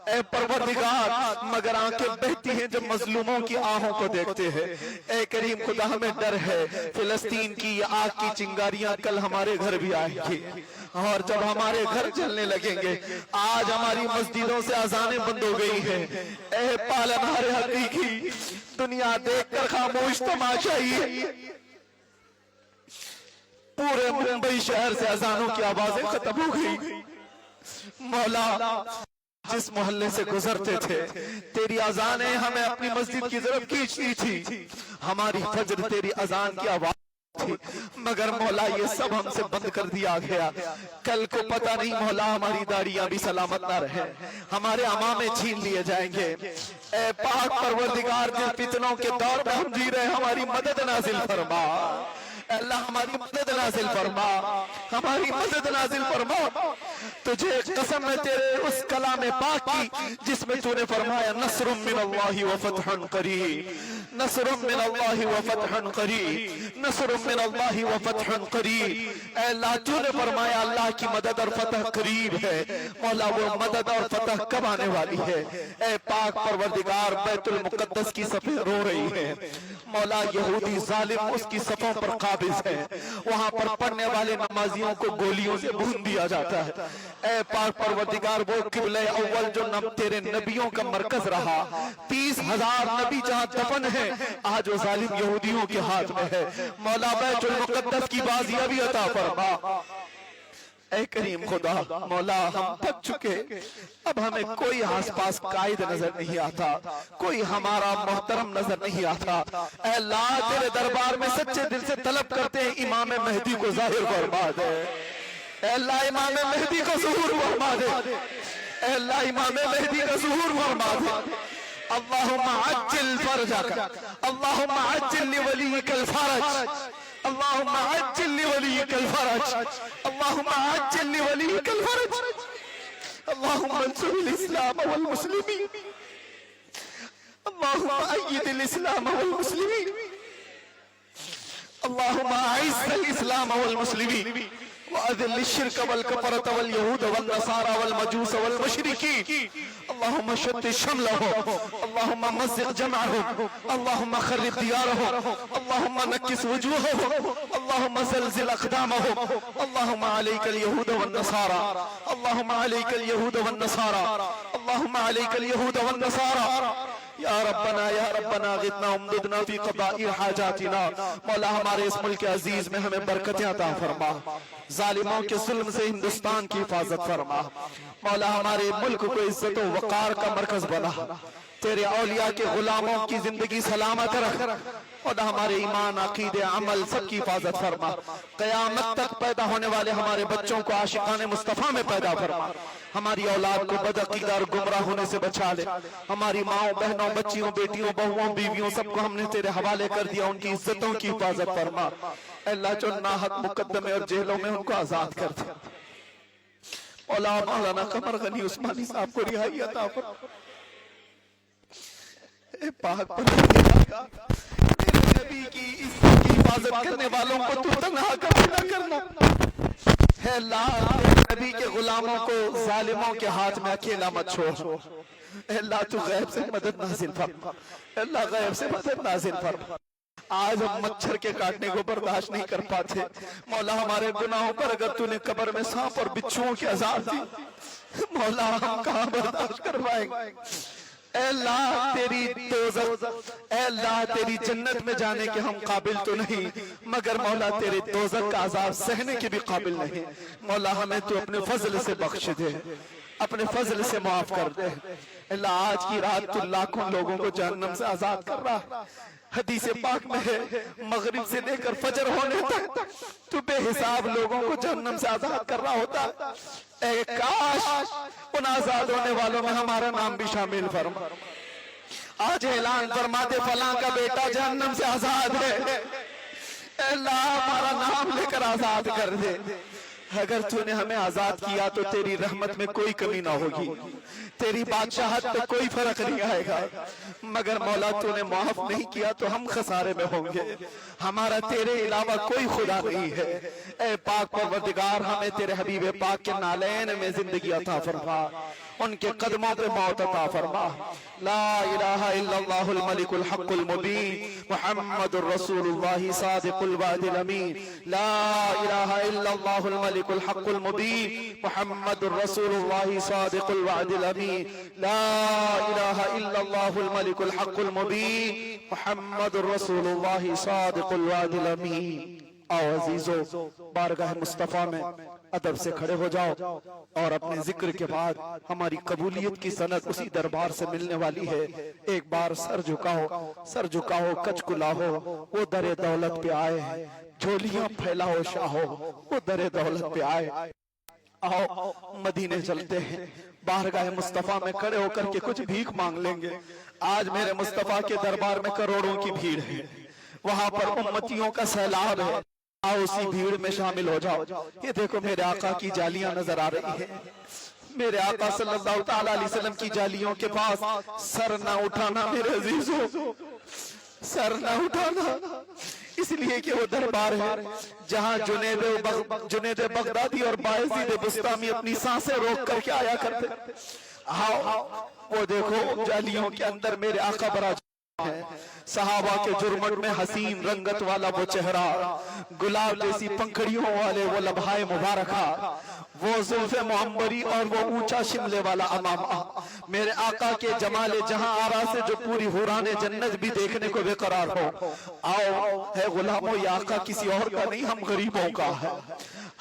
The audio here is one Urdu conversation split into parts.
اے پروردگار مگر آنکھیں بہتی ہیں جب مظلوموں کی آہوں کو دیکھتے ہیں۔ اے کریم خدا ہمیں ڈر ہے فلسطین کی یہ آگ کی چنگاریاں کل ہمارے گھر بھی آئیں گی، اور جب ہمارے گھر جلنے لگیں گے۔ آج ہماری مسجدوں سے اذانیں بند ہو گئی ہیں۔ اے پالنہار حقیقی دنیا دیکھ کر خاموش تماشائی پورے ممبئی شہر سے اذانوں کی آوازیں ختم ہو گئی۔ مولا جس محلے سے گزرتے تھے تیری اذانیں ہمیں اپنی مسجد کی طرف کھینچتی تھی، ہماری فجر تیری اذان کی آواز تھی، مگر مولا یہ سب ہم سے بند کر دیا گیا۔ کل کو پتہ نہیں مولا ہماری داڑیاں بھی سلامت نہ رہے، ہمارے امامے چھین لیے جائیں گے۔ اے پاک پروردگار جن فتنوں کے دور میں ہم جی رہے ہماری مدد نازل فرما، اے اللہ ہماری مدد نازل فرما، ہماری مدد نازل فرما۔ تجھے قسم ہے تیرے اس کلام پاک کی جس میں تو نے فرمایا نصر من اللہ و فتح قریب، نصر من اللہ و فتح قریب، نصر من اللہ و فتح قریب۔ اے اللہ تو نے فرمایا اللہ کی مدد اور فتح قریب ہے، مولا وہ مدد اور فتح کب آنے والی ہے؟ اے پاک پروردگار بیت المقدس کی صفیں رو رہی ہیں، مولا یہودی ظالم اس کی صفوں پر قابض ہے، وہاں پر پڑھنے والے نمازیوں کو گولیوں سے بھون دیا جاتا ہے۔ اے پاک پروردگار وہ قبلہ اول جو تیرے نبیوں کا مرکز رہا، 30,000 نبی جہاں دفن ہیں آج وہ ظالم یہودیوں کے ہاتھ میں ہے، مولا بیت المقدس کی بازیابی عطا فرما۔ اے کریم خدا مولا ہم تھک چکے، اب ہمیں کوئی آس پاس قائد نظر نہیں آتا، کوئی ہمارا محترم نظر نہیں آتا۔ اے اللہ تیرے دربار میں سچے دل سے طلب کرتے ہیں امام مہدی کو ظاہر فرما دے، اے اللہ امام مہدی کو ظہور فرما دے، اے اللہ امام مہدی کا ظہور فرما دے۔ اللہم عجل فرجک، اللہم عجل لولیک الفرج، اللہم عجل لولیک الفرج، اللہم عجل لولیک الفرج، اللہم انصر الاسلام والمسلمین، اللہم اید الاسلام والمسلمین، اللہم اعز الاسلام والمسلمین وأذل الشرك والكفرة واليهود والنصارى والمجوس والمشركين، اللهم شتت شملهم، اللهم مزق جمعهم، اللهم خرب ديارهم، اللهم نكس وجوههم، اللهم زلزل أقدامهم، اللهم عليك اليهود والنصارى، اللهم عليك اليهود والنصارى، اللهم عليك اليهود والنصارى، یا ربنا غتنا امددنا فی قضاء حاجاتنا۔ مولا ہمارے اس ملک عزیز میں ہمیں برکتیں عطا فرما، ظالموں کے ظلم سے ہندوستان کی حفاظت فرما، مولا ہمارے ملک کو عزت و وقار کا مرکز بنا، تیرے اولیاء کے غلاموں کی زندگی سلامت رکھ، اور ہمارے ایمان عقیدے عمل سب کی حفاظت فرما، قیامت تک پیدا ہونے والے ہمارے بچوں کو عاشقان مصطفیٰ میں پیدا فرما، ہماری اولاد کو بدعقیدہ اور گمراہ ہونے سے بچا لے، ہماری ماؤں بہنوں بچیوں بیٹیوں بہووں بیویوں سب کو ہم نے تیرے حوالے کر دیا، ان کی عزتوں کی حفاظت فرما۔ اے اللہ جو ناحق مقدمے اور جیلوں میں ان کو آزاد کر دے، مولا مولانا قمر غنی عثمانی صاحب کو رہائی عطا فرما۔ اے پاک پروردگار تیرے نبی کی عزت کی حفاظت کرنے والوں کو تو تنہا کبھی نہ کرنا، اے اللہ تیرے نبی کے غلاموں کو ظالموں کے ہاتھ میں اکیلا مت چھوڑ، اے اللہ تو غیب سے مدد نازل فرما، اے اللہ غیب سے مدد نازل فرما۔ آج ہم مچھر کے کاٹنے کو برداشت نہیں کر پاتے، مولا ہمارے گناہوں پر اگر تو نے قبر میں سانپ اور بچھوؤں کی عذاب دی، مولا ہم کہاں برداشت کر پائیں گے؟ اے اللہ تیری دوزخ، اے اللہ تیری جنت میں جانے کے ہم قابل تو نہیں، مگر مولا تیرے دوزخ کا عذاب سہنے کے بھی قابل نہیں، مولا ہمیں تو اپنے فضل سے بخش دے، اپنے فضل سے معاف کر دے۔ اللہ آج کی رات تو لاکھوں لوگوں کو جہنم سے آزاد کر رہا، حدیث پاک میں ہے مغرب سے لے کر فجر ہونے تک تو بے حساب لوگوں کو جہنم سے آزاد کر رہا ہوتا، اے کاش ان آزاد ہونے والوں میں ہمارا نام بھی شامل فرما۔ آج اعلان فرما دے فلاں کا بیٹا جہنم سے آزاد ہے، اے اللہ ہمارا نام لے کر آزاد کر دے، اگر تو نے ہمیں آزاد کیا تو تیری رحمت میں کوئی کمی نہ ہوگی، تیری بادشاہت پہ کوئی فرق نہیں آئے گا، مگر مولا تو نے معاف نہیں کیا تو ہم خسارے میں ہوں گے، ہمارا تیرے علاوہ کوئی خدا نہیں ہے۔ اے پاک پروردگار، ہمیں تیرے حبیب پاک کے نالین میں زندگی عطا فرما، ان کے قدموں پہ موت عطا فرما۔ لا الہ الا اللہ الملک الحق المبین محمد الرسول اللہ صادق الوعد الامین، لا الہ الا اللہ الملک الحق المبین محمد الرسول اللہ صادق الوعد الامین، لا الہ الا اللہ الملک الحق المبین محمد الرسول اللہ صادق الوعد الامین۔ آؤ عزیزو، بارگاہ مصطفیٰ میں ادب سے کھڑے ہو جاؤ، اور اپنے ذکر کے بعد ہماری قبولیت کی سند اسی دربار سے ملنے والی ہے۔ ایک بار سر جھکاؤ، کچ کلاہو، وہ در دولت پہ آئے، جھولیاں پھیلاؤ شاہو، وہ در دولت پہ آئے۔ آؤ مدینے چلتے ہیں، بارگاہ مصطفیٰ میں کھڑے ہو کر کے کچھ بھیک مانگ لیں گے۔ آج میرے مصطفیٰ کے دربار میں کروڑوں کی بھیڑ ہے، وہاں پر امتیوں کا سیلاب ہے، آؤ اسی بھیڑ میں شامل ہو جاؤ۔ یہ دیکھو میرے آقا کی جالیاں نظر آ رہی ہیں، میرے آقا صلی اللہ تعالیٰ علیہ وسلم کی جالیوں کے پاس سر نہ اٹھانا میرے عزیزو، سر نہ اٹھانا، اس لیے کہ وہ دربار ہے جہاں جنید بغدادی اور بایزید بسطامی اپنی سانسیں روک کر کے آیا کرتے۔ آؤ وہ دیکھو جالیوں کے اندر میرے آقا براج ہے، صحابہ کے جرمٹ میں حسین رنگت والا وہ چہرہ، گلاب جیسی پنکھڑیوں والے وہ لبھائے مبارکہ، وہ زلف معمبری اور وہ اونچا شملے والا امامہ، میرے آقا کے جمال جہاں آرا سے جو پوری حوران جنت بھی دیکھنے کو بے قرار ہو۔ آؤ ہے غلاموں، یہ آقا کسی اور کا نہیں، ہم غریبوں کا ہے،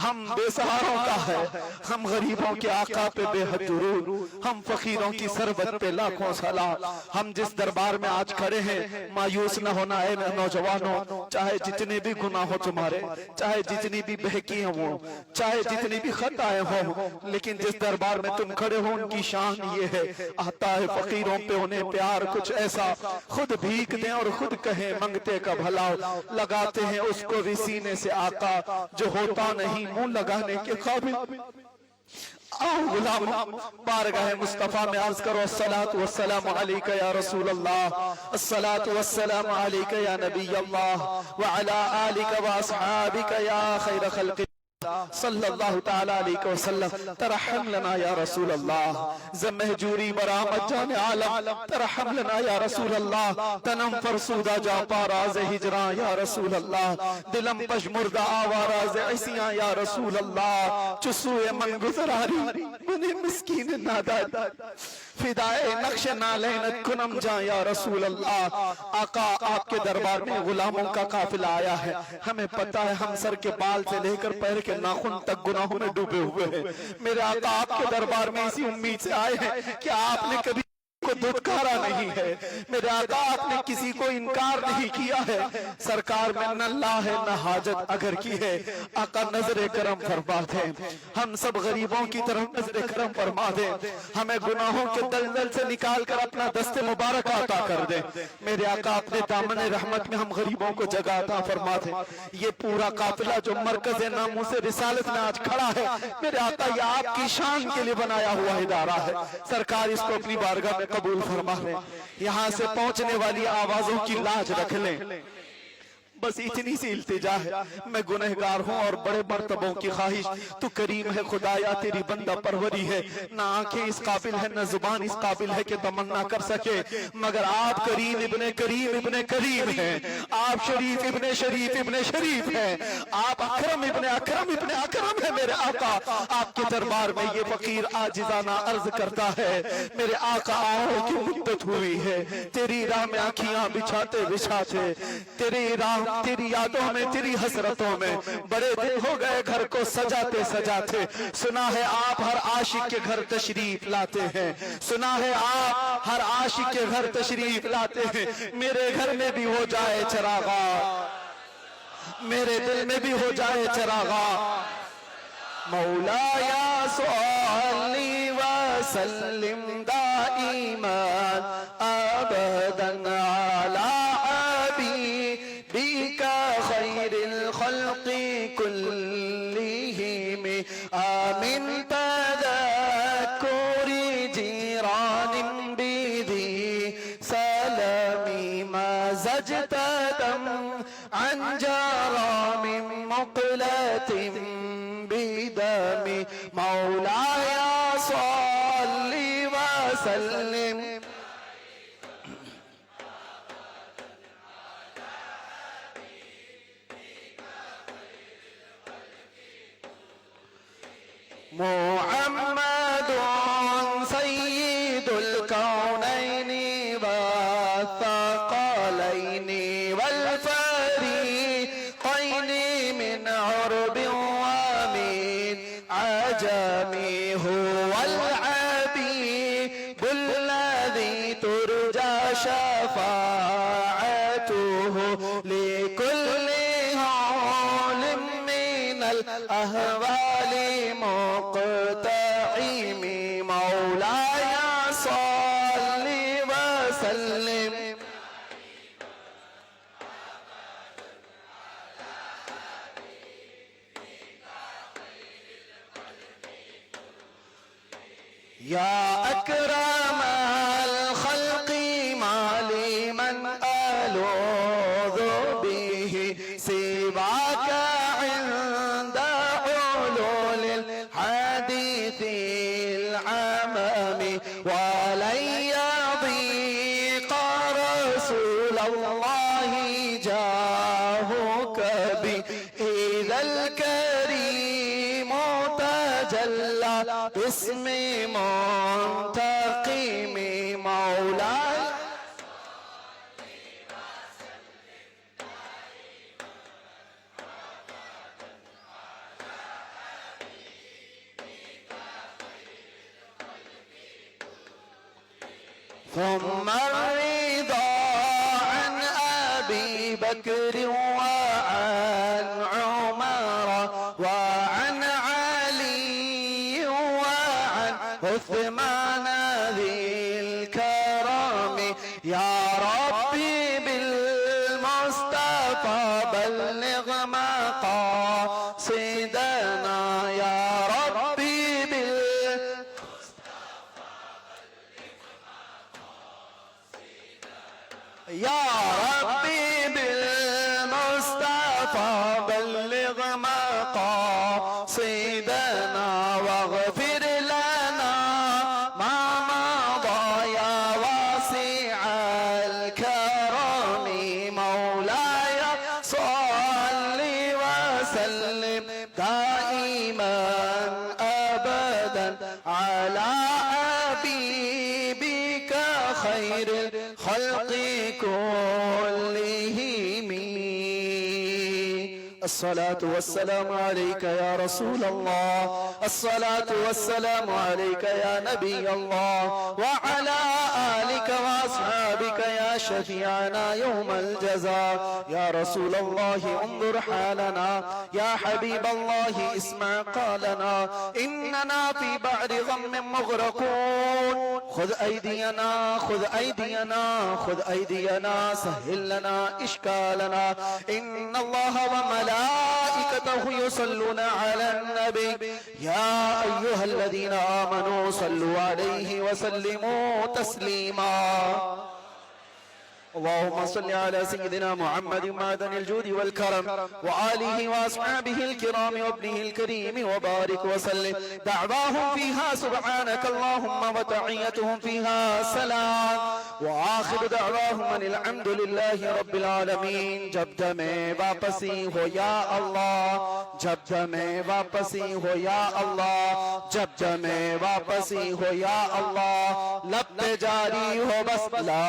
ہم بے سہاروں کا ہے، ہم غریبوں کے آقا پہ بے حد درود، ہم فقیروں کی سربت پہ لاکھوں سلام۔ ہم جس دربار میں آج کھڑے ہیں، مایوس نہ ہونا اے نوجوانوں، چاہے جتنے بھی گناہ ہو تمہارے، چاہے جتنی بھی بہکیاں ہوں، چاہے جتنی بھی خطائیں ہوں، لیکن جس دربار میں تم کھڑے ہو ان کی شان یہ ہے، آتا ہے فقیروں پہ انہیں پیار کچھ ایسا، خود بھیک دیں اور خود کہیں منگتے کا بھلا، لگاتے ہیں اس کو بھی سینے سے آقا جو ہوتا نہیں منہ لگانے کے قابل۔ آؤ غلام بارگاہ مصطفیٰ میں عرض کرو، الصلاة والسلام علیکہ یا رسول اللہ، الصلاة والسلام علیکہ یا نبی اللہ، وعلا آلکہ واصحابکہ یا خیر خلق صلی اللہ تعالیٰ علیہ وسلم، ترحم لنا یا رسول اللہ، زمہجوری برآمد جان عالم، ترحم لنا یا رسول اللہ، تنم فرسودہ جا پاراز ہجران یا رسول اللہ، دلم پشمردہ آواراز عیسیاں یا رسول اللہ، چسوئے من گزراری بنی مسکین ناداد، فدائے نقش نالینت کنم جان یا رسول اللہ۔ آقا آپ کے دربار میں غلاموں کا قافلہ آیا ہے، ہمیں پتہ ہے ہم سر کے بال سے لے کر پیر کے ناخن تک گناہوں میں ڈوبے ہوئے ہیں، میرے آقا آپ کے دربار میں اسی امید سے آئے ہیں کہ آپ نے کبھی کو دھتکارا نہیں ہے، میرے آقا آپ نے کسی کو انکار نہیں کیا ہے، سرکار میں نہ لا ہے نہ حاجت اگر کی ہے، آقا نظر کرم فرما دیں، ہم سب غریبوں کی طرف نظر کرم فرما دیں، ہمیں گناہوں کے دلدل سے نکال کر اپنا دست مبارک عطا کر دیں، میرے آقا اپنے دامن رحمت میں ہم غریبوں کو جگہ عطا فرما دیں۔ یہ پورا قافلہ جو مرکز ناموس رسالت میں آج کھڑا ہے، میرے آقا یہ آپ کی شان کے لیے بنایا ہوا ادارہ ہے، سرکار اس کو اپنی بارگاہ میں قبول فرما لیں، یہاں سے پہنچنے والی آوازوں کی لاج رکھ لیں، بس اتنی سی التجا ہے، میں گنہگار ہوں اور بڑے مرتبوں کی خواہش، تو کریم ہے خدایا تیری بندہ پروری ہے، نہ آنکھیں اس قابل ہے نہ زبان اس قابل ہے کہ تمنا کر سکے، مگر آپ کریم ابن کریم ابن کریم ہیں، آپ شریف ابن شریف ابن شریف ہیں، آپ اکرم ابن اکرم ابن اکرم ہیں، میرے آقا آپ کے دربار میں یہ فقیر عاجزانہ عرض کرتا ہے، میرے آقا آؤ کی مدت ہوئی ہے، تیری راہ میں آنکھیاں بچھاتے بچھاتے، تیری راہ تیری یادوں میں تیری حسرتوں میں بڑے دن ہو گئے گھر کو سجاتے سجاتے، سنا ہے آپ ہر عاشق کے گھر تشریف لاتے ہیں، سنا ہے آپ ہر عاشق کے گھر تشریف لاتے ہیں، میرے گھر میں بھی ہو جائے چراغا، میرے دل میں بھی ہو جائے چراغا، مولایا صلی وسلم دائما ابدا علی خیر الخلق کلہم مقلة بدم مولاي صل وسلم محمد سيد الكونين والثقلين والفريقين من عرب ومن عجم هو الحبيب الذي ترجى شفاعته لكل هول من الأهوال مقتحم مولاي صل وسلم يا أكرم الخلق ما لمن ألوذ به سواك عند حلول الحديث العمم ولن يضيق رسول الله جاهك به إذا الكريم تجلى باسم منتقم مولاي ثم الرضا عن أبي بكر وعن عمر وعن علي وعن عثمان ذي الكرم يا ربي بالمصطفى بلغ مقاصدنا يا ربي يا ربي بالمصطفى بلغ مقاصدنا واغفر لنا ما مضى يا واسع الكرم مولاي صل وسلم دائما أبدا على حبيبك خير الخلق كلهم الصلاة والسلام عليك يا رسول الله الصلاة والسلام عليك يا نبي الله وعلى آلك وأصحابك يا شفيعنا يوم الجزاء يا رسول الله انظر حالنا يا حبيب الله اسمع قالنا إننا في بحر غم مغرقون خذ أيدينا خذ أيدينا خذ أيدينا سهل لنا إشكالنا إن الله وملائكته يصلون على النبي يا أيها الذين آمنوا صلوا عليه وسلموا تسليما اللهم صل على سيدنا محمد معدن الجود والكرم وآله وأصحابه الكرام وابنه الكريم وبارك وسلم دعواهم فيها سبحانك اللهم وتحيتهم فيها سلام وآخر دعواهم أن الحمد لله رب العالمين جب میں واپسی ہو یا اللہ جب میں واپسی ہو یا اللہ جب میں واپسی ہو یا اللہ لب پہ جاری ہو بس لا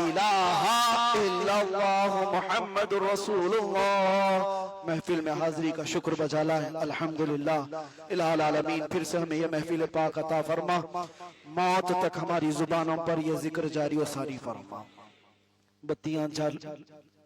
الہ الا اللہ محمد رسول اللہ محفل میں حاضری کا شکر بجالا ہے الحمدللہ الہ العالمین پھر سے ہمیں یہ محفل پاک عطا فرما موت تک ہماری زبانوں پر یہ ذکر جاری و ساری فرما بتیاں جل